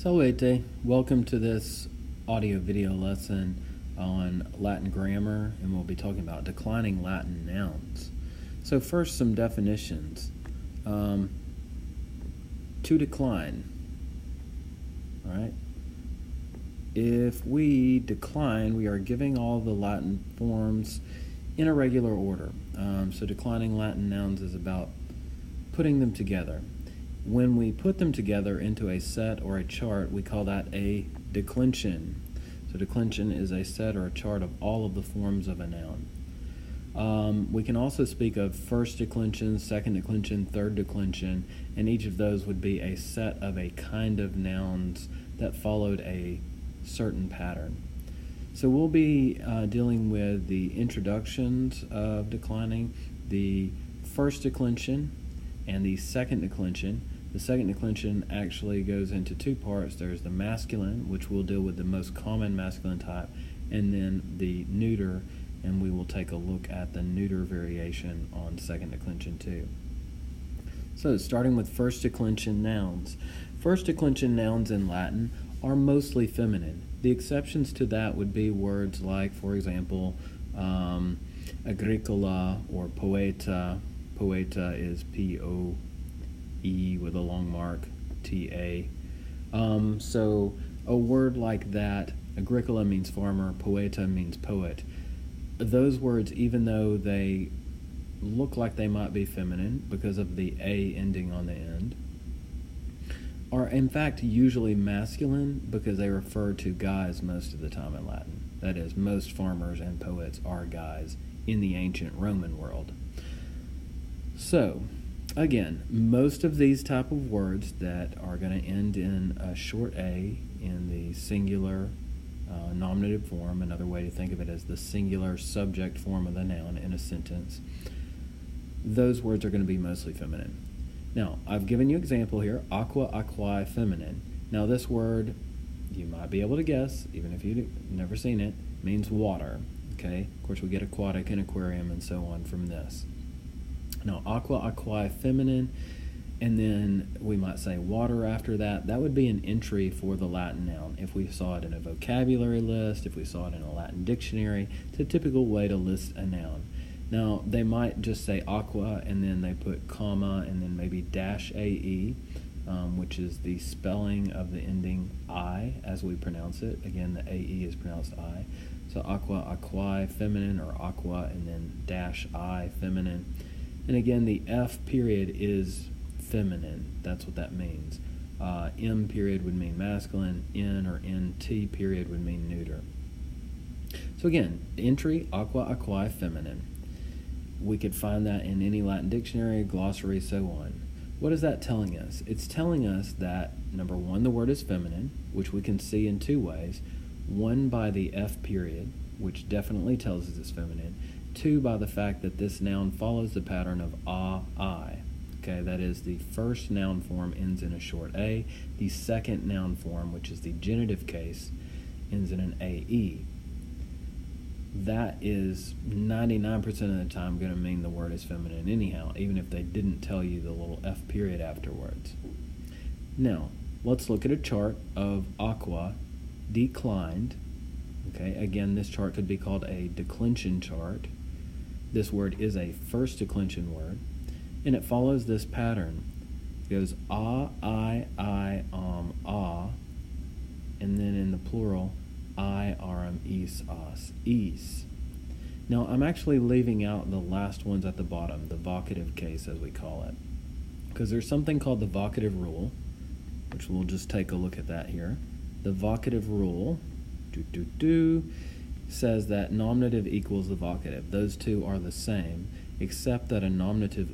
Salve, welcome to this audio video lesson on Latin grammar, and we'll be talking about declining Latin nouns. So first, some definitions. To decline, all right? If we decline, we are giving all the Latin forms in a regular order. So declining Latin nouns is about putting them together. When we put them together into a set or a chart, we call that a declension. So declension is a set or a chart of all of the forms of a noun. We can also speak of first declension, second declension, third declension, and each of those would be a set of a kind of nouns that followed a certain pattern. So we'll be dealing with the introductions of declining, the first declension, and the second declension. The second declension actually goes into two parts. There's the masculine, which we'll deal with the most common masculine type, and then the neuter, and we will take a look at the neuter variation on second declension too. So starting with first declension nouns. First declension nouns in Latin are mostly feminine. The exceptions to that would be words like, for example, agricola or poeta. Poeta is P-O-E with a long mark, T-A. So a word like that, agricola means farmer, poeta means poet. Those words, even though they look like they might be feminine because of the A ending on the end, are in fact usually masculine because they refer to guys most of the time in Latin. That is, most farmers and poets are guys in the ancient Roman world. So, again, most of these type of words that are going to end in a short A in the singular nominative form, another way to think of it as the singular subject form of the noun in a sentence, those words are going to be mostly feminine. Now, I've given you an example here, aqua, aquae, feminine. Now, this word, you might be able to guess, even if you've never seen it, means water. Okay? Of course, we get aquatic and aquarium and so on from this. Now, aqua, aquae, feminine, and then we might say water after that. That would be an entry for the Latin noun. If we saw it in a vocabulary list, if we saw it in a Latin dictionary, it's a typical way to list a noun. Now, they might just say aqua, and then they put comma, and then maybe dash AE, which is the spelling of the ending I as we pronounce it. Again, the AE is pronounced I. So aqua, aquae, feminine, or aqua, and then dash I, feminine. And again, the F period is feminine. That's what that means. M period would mean masculine. N or NT period would mean neuter. So again, entry, aqua, aquae, feminine. We could find that in any Latin dictionary, glossary, so on. What is that telling us? It's telling us that, number one, the word is feminine, which we can see in two ways. One, by the F period, which definitely tells us it's feminine. Two, by the fact that this noun follows the pattern of I. Okay, that is, the first noun form ends in a short A. The second noun form, which is the genitive case, ends in an AE. That is 99% of the time going to mean the word is feminine anyhow, even if they didn't tell you the little F period afterwards. Now, let's look at a chart of aqua declined. Okay, again, this chart could be called a declension chart. This word is a first declension word, and it follows this pattern. It goes ah, and then in the plural, I, is, as, is. Now, I'm actually leaving out the last ones at the bottom, the vocative case as we call it, because there's something called the vocative rule, which we'll just take a look at that here. The vocative rule, says that nominative equals the vocative. Those two are the same, except that a nominative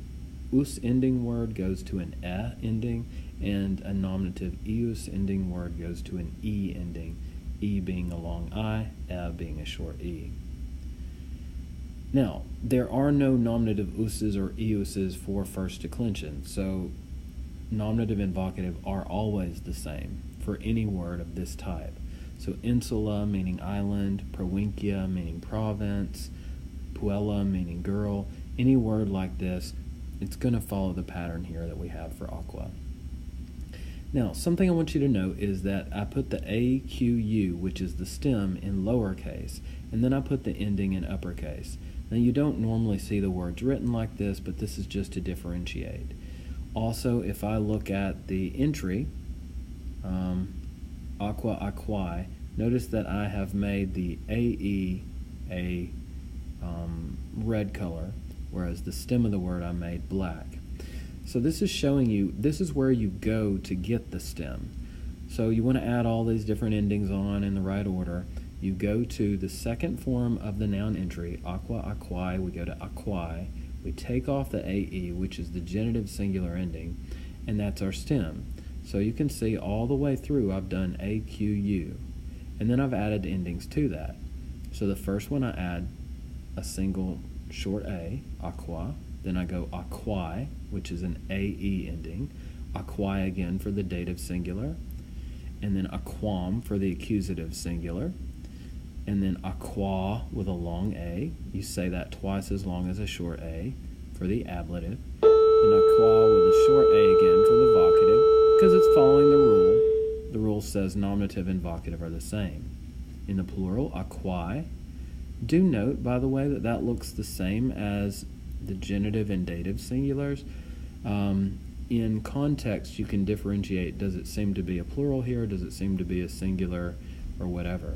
us ending word goes to an e ending, and a nominative eus ending word goes to an e ending, e being a long I, e being a short e. Now, there are no nominative us's or euses for first declension, so nominative and vocative are always the same for any word of this type. So insula meaning island, provincia meaning province, puella meaning girl, any word like this, it's going to follow the pattern here that we have for aqua. Now, something I want you to note is that I put the AQU, which is the stem, in lowercase, and then I put the ending in uppercase. Now, you don't normally see the words written like this, but this is just to differentiate. Also, if I look at the entry, aqua, aquae, notice that I have made the AE a red color, whereas the stem of the word I made black. So this is showing you, this is where you go to get the stem. So you want to add all these different endings on in the right order. You go to the second form of the noun entry, aqua, aquae, we go to aquae. We take off the AE, which is the genitive singular ending, and that's our stem. So you can see all the way through I've done AQU, and then I've added endings to that. So the first one I add a single short A, aqua, then I go aquae, which is an AE ending, aquae again for the dative singular, and then aquam for the accusative singular, and then aqua with a long A. You say that twice as long as a short A for the ablative, and aqua with a short A again for the vocative, because it's following the rule. The rule says nominative and vocative are the same. In the plural, aquae. Do note, by the way, that that looks the same as the genitive and dative singulars. In context, you can differentiate, does it seem to be a plural here, does it seem to be a singular, or whatever.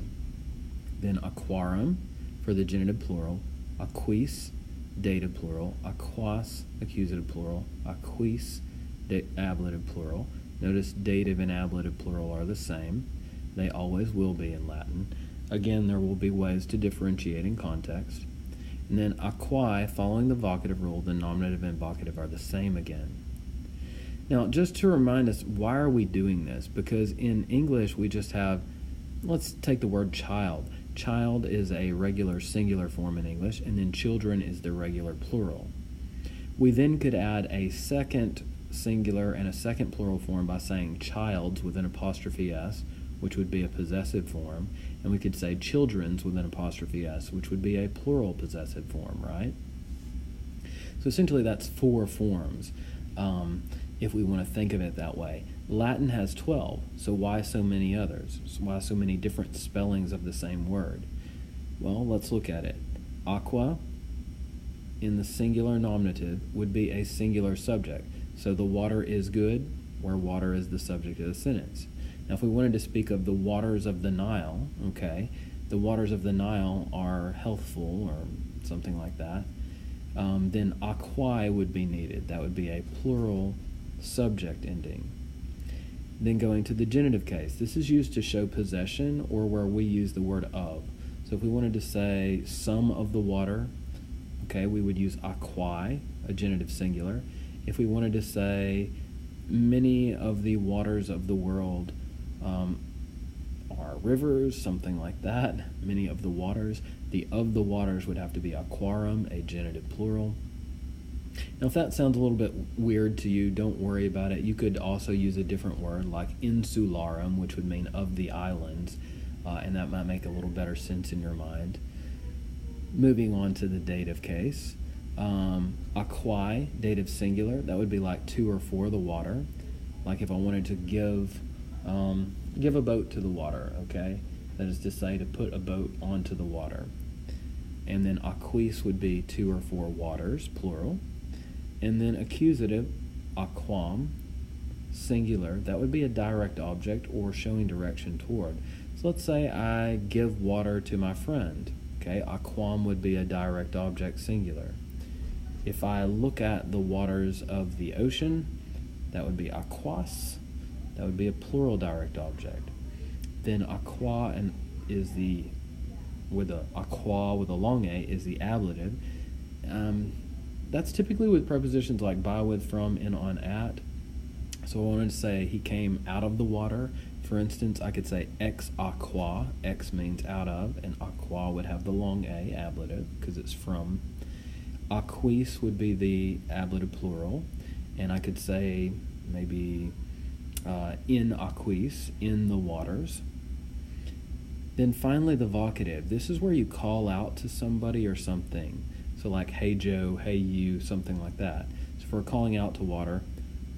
Then aquarum for the genitive plural, aquis, dative plural, aquas, accusative plural, aquis, ablative plural. Notice dative and ablative plural are the same. They always will be in Latin. Again, there will be ways to differentiate in context. And then aquae, following the vocative rule, the nominative and vocative are the same again. Now, just to remind us, why are we doing this? Because in English, we just have, let's take the word child. Child is a regular singular form in English, and then children is the regular plural. We then could add a second singular and a second plural form by saying childs with an apostrophe S, which would be a possessive form, and we could say children's with an apostrophe S, which would be a plural possessive form, right? So essentially that's 4 forms, if we want to think of it that way. Latin has 12, so why so many others? Why so many different spellings of the same word? Well, let's look at it. Aqua, in the singular nominative, would be a singular subject. So the water is good, where water is the subject of the sentence. Now, if we wanted to speak of the waters of the Nile, okay, the waters of the Nile are healthful or something like that, then aquae would be needed. That would be a plural subject ending. Then going to the genitive case. This is used to show possession or where we use the word of. So if we wanted to say some of the water, okay, we would use aquae, a genitive singular. If we wanted to say many of the waters of the world are rivers, something like that, many of the waters, the of the waters would have to be aquarum, a genitive plural. Now, if that sounds a little bit weird to you, don't worry about it. You could also use a different word like insularum, which would mean of the islands, and that might make a little better sense in your mind. Moving on to the dative case. Aquae, dative singular, that would be like 2 or 4 the water. Like if I wanted to give a boat to the water, okay? That is to say, to put a boat onto the water. And then aquis would be 2 or 4 waters, plural. And then accusative, aquam, singular, that would be a direct object or showing direction toward. So let's say I give water to my friend, okay? Aquam would be a direct object, singular. If I look at the waters of the ocean, that would be aquas. That would be a plural direct object. Then aqua is the aqua with a long A is the ablative. That's typically with prepositions like by, with, from, in, on, at. So I wanted to say he came out of the water. For instance, I could say ex aqua. Ex means out of, and aqua would have the long A, ablative, because it's from. Aquis would be the ablative plural, and I could say maybe in aquis, in the waters. Then finally the vocative. This is where you call out to somebody or something. So like, hey Joe, hey you, something like that. So for calling out to water,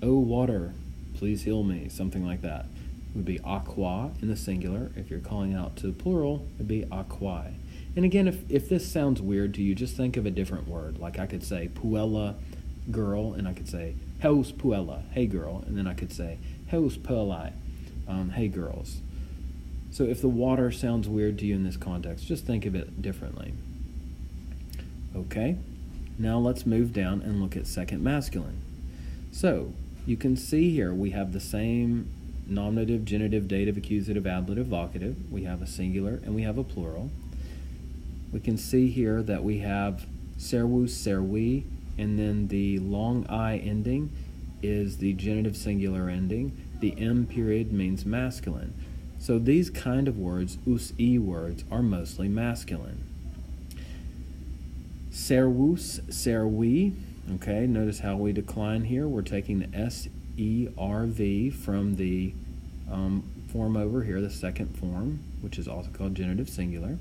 oh water, please heal me, something like that. It would be aqua in the singular. If you're calling out to the plural, it would be aquae. And again, if this sounds weird to you, just think of a different word. Like I could say puella, girl, and I could say heus puella, hey girl, and then I could say heus puellae, hey girls. So if the water sounds weird to you in this context, just think of it differently. Okay, now let's move down and look at second masculine. So you can see here we have the same nominative, genitive, dative, accusative, ablative, vocative. We have a singular and we have a plural. We can see here that we have servus, servi, and then the long I ending is the genitive singular ending. The M period means masculine. So these kind of words, us-e words, are mostly masculine. Servus, servi, okay, notice how we decline here. We're taking the S-E-R-V from the form over here, the second form, which is also called genitive singular.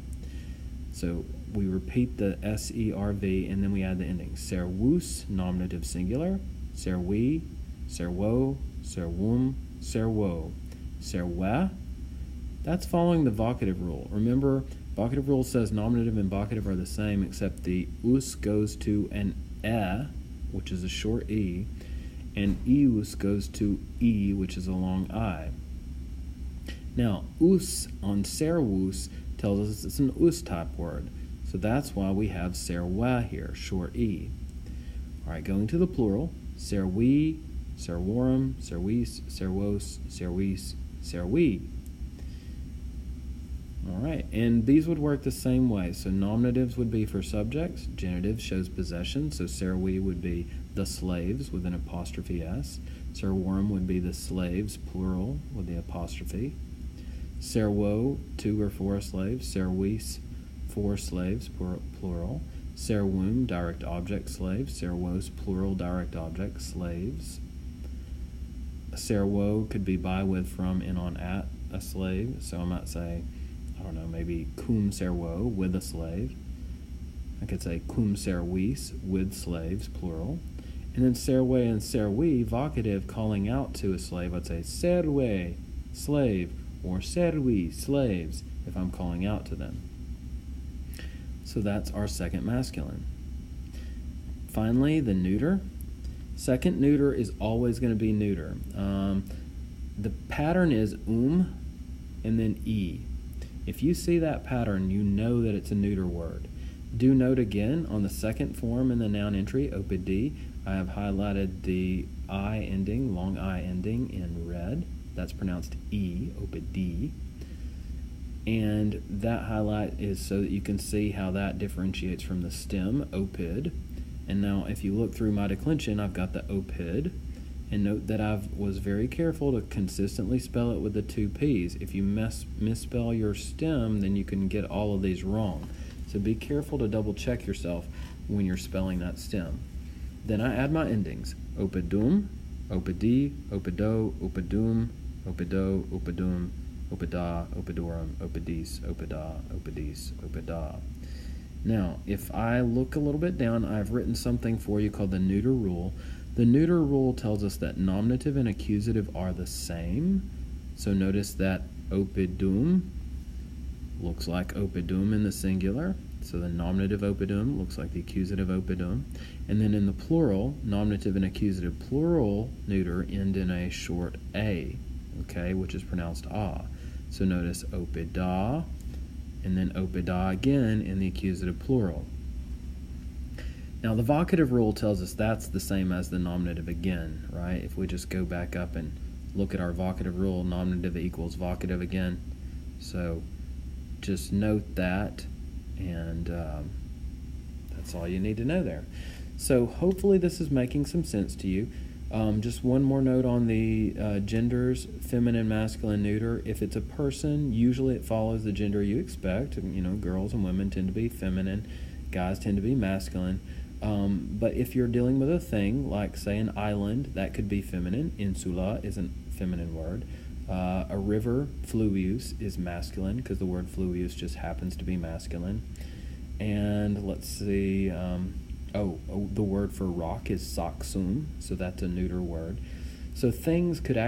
So we repeat the S-E-R-V and then we add the ending. Servus, nominative singular, servi, servo, servum, servo, serve. That's following the vocative rule. Remember, vocative rule says nominative and vocative are the same except the us goes to an e, which is a short e, and ius goes to e, which is a long I. Now, us on servus tells us it's an us type word. So that's why we have serva here, short e. All right, going to the plural, servi, servorum, servis, servos, servis, servi. All right, and these would work the same way. So nominatives would be for subjects. Genitive shows possession, so servi would be the slaves with an apostrophe s. Servorum would be the slaves, plural, with the apostrophe. Servo, 2 or 4 slaves. Servis, 4 slaves, plural. Servum, direct object slaves. Servos, plural, direct object slaves. Servo could be by, with, from, in, on, at a slave. So I might say, I don't know, maybe cum servo, with a slave. I could say cum servis, with slaves, plural. And then serve and servi, vocative, calling out to a slave, I'd say serve, slave, or servi, slaves, if I'm calling out to them. So that's our second masculine. Finally, the neuter. Second neuter is always going to be neuter. The pattern is and then e. If you see that pattern, you know that it's a neuter word. Do note again on the second form in the noun entry, opd, I have highlighted the I ending, long I ending in red. That's pronounced E, opd. And that highlight is so that you can see how that differentiates from the stem, opid. And now if you look through my declension, I've got the opid. And note that I was very careful to consistently spell it with the 2 P's. If you misspell your stem, then you can get all of these wrong. So be careful to double check yourself when you're spelling that stem. Then I add my endings. Opidum, opidi, opido, opidum, opido, opidum, opida, opidorum, opidis, opida, opidis, opida. Now, if I look a little bit down, I've written something for you called the neuter rule. The neuter rule tells us that nominative and accusative are the same. So notice that opidum looks like opidum in the singular. So the nominative opidum looks like the accusative opidum. And then in the plural, nominative and accusative plural neuter end in a short a, okay, which is pronounced ah. So notice opida, and then opida again in the accusative plural. Now the vocative rule tells us that's the same as the nominative again, right? If we just go back up and look at our vocative rule, nominative equals vocative again. So just note that, and that's all you need to know there. So hopefully this is making some sense to you. Just one more note on the genders, feminine, masculine, neuter. If it's a person, usually it follows the gender you expect. You know, girls and women tend to be feminine, guys tend to be masculine. But if you're dealing with a thing, like say an island, that could be feminine. Insula is a feminine word. A river, fluvius, is masculine because the word fluvius just happens to be masculine. And let's see, the word for rock is saxum, so that's a neuter word. So things could actually